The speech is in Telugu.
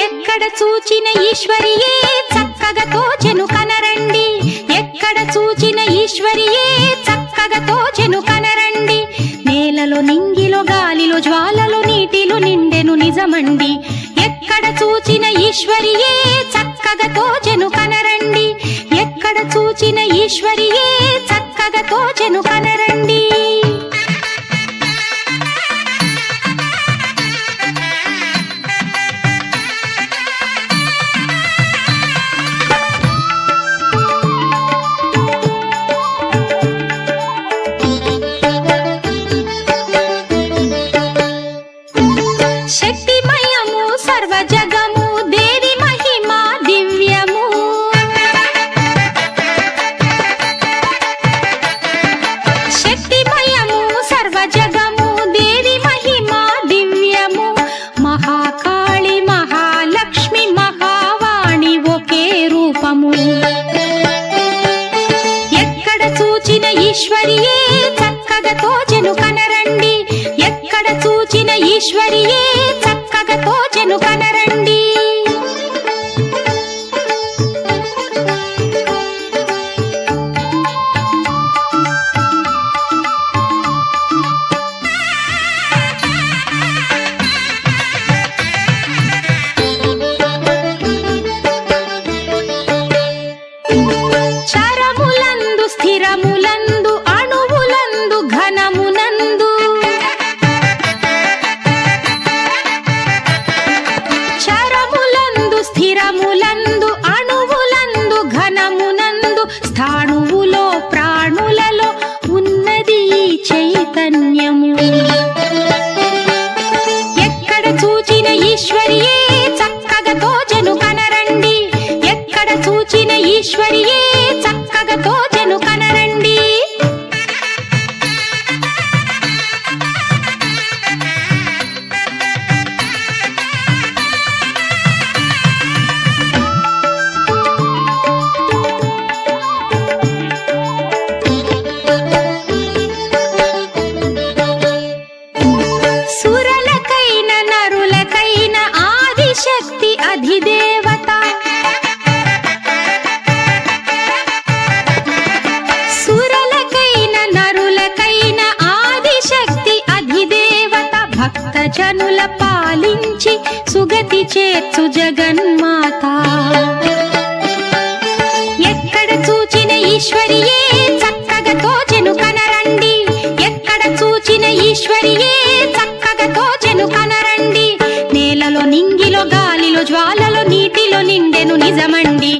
ఎక్కడ చూచిన ఈశ్వరియే చక్కగా తోచెను కనరండి, ఎక్కడ చూచిన ఈశ్వరియే చక్కగా తోచెను కనరండి. నేలలో నింగిలో గాలిలో జ్వాలలో నీటిలో నిండెను నిజమండి. ఎక్కడ చూచిన ఈశ్వరియే చక్కగా తోచెను కనరండి, ఎక్కడ చూచిన ఈశ్వరియే చక్కగా తోచెను కనరండి. శక్తిమయము సర్వజగము దేవి మహిమ దివ్యము, శక్తిమయము సర్వజగము దేవి మహిమ దివ్యము. మహాకాళి మహాలక్ష్మి మహావాణి ఒకే రూపము. ఎక్కడ చూచిన ఈశ్వరియే చక్కగా తోచెను కనరండి, ఎక్కడ చూచిన ఈశ్వరియే చక్కగా తోచెను కనరండి. చరములందు స్థిరములందు అణువులందు ఘనమునందు, చరములందు స్థిరములందు అణువులందు ఘనమునందు స్థాణువులో ప్రాణులలో ఉన్నది చైతన్యము. ఎక్కడ చూచిన ఈశ్వరియే చక్కగా తోచెను కనరండి, ఎక్కడ చూచిన ఈశ్వరియే చక్కగా తోచెను కనరండి. సురలకైన నరులకైన ఆదిశక్తి అధిదేవత, సురలకైన నరులకైన ఆదిశక్తి అధిదేవత. భక్తజనుల పాలించి సుగతి చేర్చు జగన్మాత. ఎక్కడ చూచిన ఈశ్వరియే చక్కగా తోచెను కనరండి, ఎక్కడ చూచిన ఈశ్వరియే చక్కగా తోచెను కనరండి. నేలలో నింగిలో గాలిలో జ్వాలలో నీటిలో నిండెను నిజమండి.